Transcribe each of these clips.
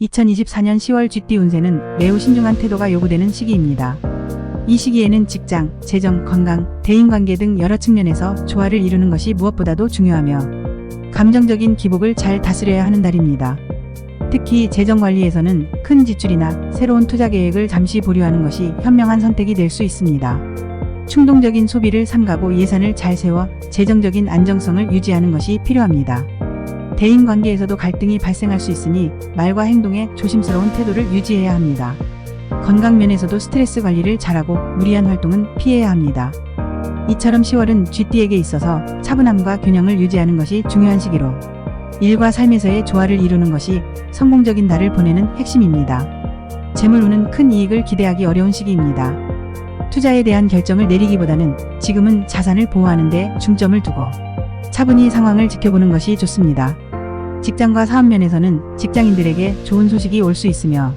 2024년 10월 쥐띠 운세는 매우 신중한 태도가 요구되는 시기입니다. 이 시기에는 직장, 재정, 건강, 대인관계 등 여러 측면에서 조화를 이루는 것이 무엇보다도 중요하며 감정적인 기복을 잘 다스려야 하는 달입니다. 특히 재정관리에서는 큰 지출이나 새로운 투자 계획을 잠시 보류하는 것이 현명한 선택이 될 수 있습니다. 충동적인 소비를 삼가고 예산을 잘 세워 재정적인 안정성을 유지하는 것이 필요합니다. 대인관계에서도 갈등이 발생할 수 있으니 말과 행동에 조심스러운 태도를 유지해야 합니다. 건강면에서도 스트레스 관리를 잘하고 무리한 활동은 피해야 합니다. 이처럼 10월은 쥐띠에게 있어서 차분함과 균형을 유지하는 것이 중요한 시기로 일과 삶에서의 조화를 이루는 것이 성공적인 달을 보내는 핵심입니다. 재물운은 큰 이익을 기대하기 어려운 시기입니다. 투자에 대한 결정을 내리기보다는 지금은 자산을 보호하는 데 중점을 두고 차분히 상황을 지켜보는 것이 좋습니다. 직장과 사업 면에서는 직장인들에게 좋은 소식이 올 수 있으며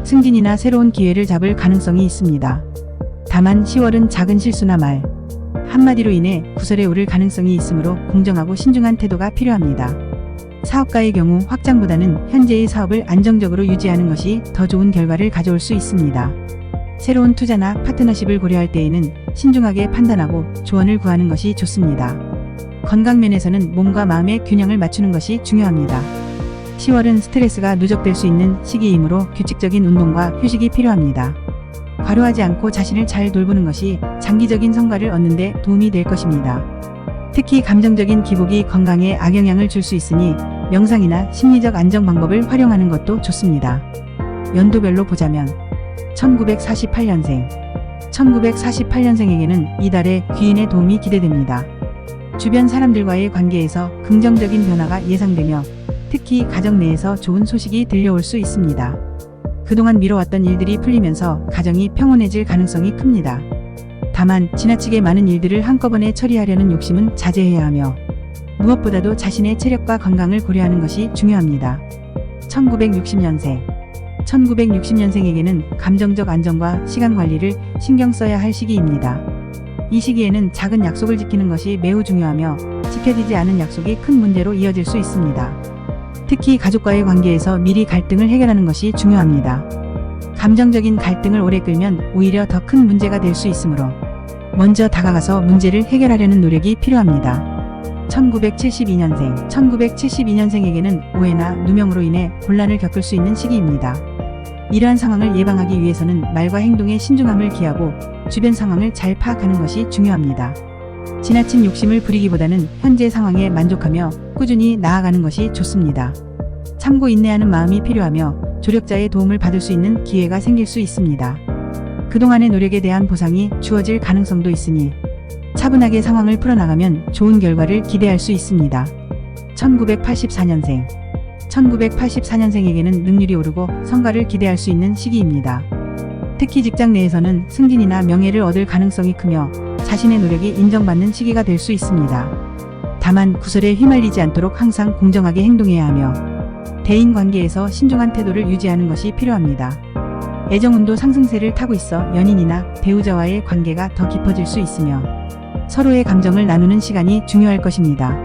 승진이나 새로운 기회를 잡을 가능성이 있습니다. 다만 10월은 작은 실수나 말 한마디로 인해 구설에 오를 가능성이 있으므로 공정하고 신중한 태도가 필요합니다. 사업가의 경우 확장보다는 현재의 사업을 안정적으로 유지하는 것이 더 좋은 결과를 가져올 수 있습니다. 새로운 투자나 파트너십을 고려할 때에는 신중하게 판단하고 조언을 구하는 것이 좋습니다. 건강면에서는 몸과 마음의 균형을 맞추는 것이 중요합니다. 10월은 스트레스가 누적될 수 있는 시기이므로 규칙적인 운동과 휴식이 필요합니다. 과로하지 않고 자신을 잘 돌보는 것이 장기적인 성과를 얻는 데 도움이 될 것입니다. 특히 감정적인 기복이 건강에 악영향을 줄 수 있으니 명상이나 심리적 안정 방법을 활용하는 것도 좋습니다. 연도별로 보자면 1948년생 1948년생에게는 이달에 귀인의 도움이 기대됩니다. 주변 사람들과의 관계에서 긍정적인 변화가 예상되며 특히 가정 내에서 좋은 소식이 들려올 수 있습니다. 그동안 미뤄왔던 일들이 풀리면서 가정이 평온해질 가능성이 큽니다. 다만 지나치게 많은 일들을 한꺼번에 처리하려는 욕심은 자제해야 하며 무엇보다도 자신의 체력과 건강을 고려하는 것이 중요합니다. 1960년생 1960년생에게는 감정적 안정과 시간 관리를 신경 써야 할 시기입니다. 이 시기에는 작은 약속을 지키는 것이 매우 중요하며 지켜지지 않은 약속이 큰 문제로 이어질 수 있습니다. 특히 가족과의 관계에서 미리 갈등을 해결하는 것이 중요합니다. 감정적인 갈등을 오래 끌면 오히려 더 큰 문제가 될 수 있으므로 먼저 다가가서 문제를 해결하려는 노력이 필요합니다. 1972년생 1972년생에게는 오해나 누명으로 인해 곤란을 겪을 수 있는 시기입니다. 이러한 상황을 예방하기 위해서는 말과 행동에 신중함을 기하고 주변 상황을 잘 파악하는 것이 중요합니다. 지나친 욕심을 부리기보다는 현재 상황에 만족하며 꾸준히 나아가는 것이 좋습니다. 참고 인내하는 마음이 필요하며 조력자의 도움을 받을 수 있는 기회가 생길 수 있습니다. 그동안의 노력에 대한 보상이 주어질 가능성도 있으니 차분하게 상황을 풀어나가면 좋은 결과를 기대할 수 있습니다. 1984년생 1984년생에게는 능률이 오르고 성과를 기대할 수 있는 시기입니다. 특히 직장 내에서는 승진이나 명예를 얻을 가능성이 크며 자신의 노력이 인정받는 시기가 될 수 있습니다. 다만 구설에 휘말리지 않도록 항상 공정하게 행동해야 하며 대인관계에서 신중한 태도를 유지하는 것이 필요합니다. 애정운도 상승세를 타고 있어 연인이나 배우자와의 관계가 더 깊어질 수 있으며 서로의 감정을 나누는 시간이 중요할 것입니다.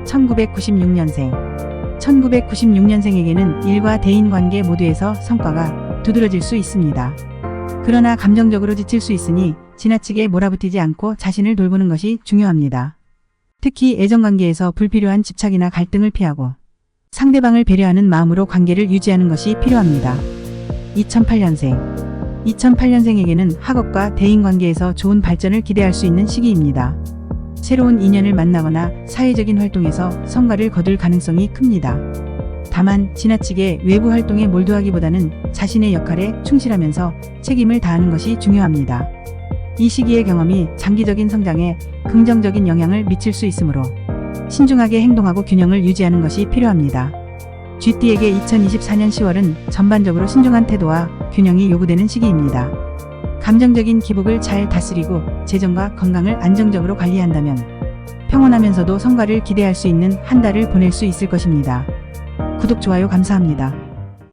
1996년생 1996년생에게는 일과 대인관계 모두에서 성과가 두드러질 수 있습니다. 그러나 감정적으로 지칠 수 있으니 지나치게 몰아붙이지 않고 자신을 돌보는 것이 중요합니다. 특히 애정관계에서 불필요한 집착이나 갈등을 피하고 상대방을 배려하는 마음으로 관계를 유지하는 것이 필요합니다. 2008년생 2008년생에게는 학업과 대인관계에서 좋은 발전을 기대할 수 있는 시기입니다. 새로운 인연을 만나거나 사회적인 활동에서 성과를 거둘 가능성이 큽니다. 다만 지나치게 외부 활동에 몰두하기보다는 자신의 역할에 충실하면서 책임을 다하는 것이 중요합니다. 이 시기의 경험이 장기적인 성장에 긍정적인 영향을 미칠 수 있으므로 신중하게 행동하고 균형을 유지하는 것이 필요합니다. 쥐띠에게 2024년 10월은 전반적으로 신중한 태도와 균형이 요구되는 시기입니다. 감정적인 기복을 잘 다스리고 재정과 건강을 안정적으로 관리한다면 평온하면서도 성과를 기대할 수 있는 한 달을 보낼 수 있을 것입니다. 구독, 좋아요 감사합니다.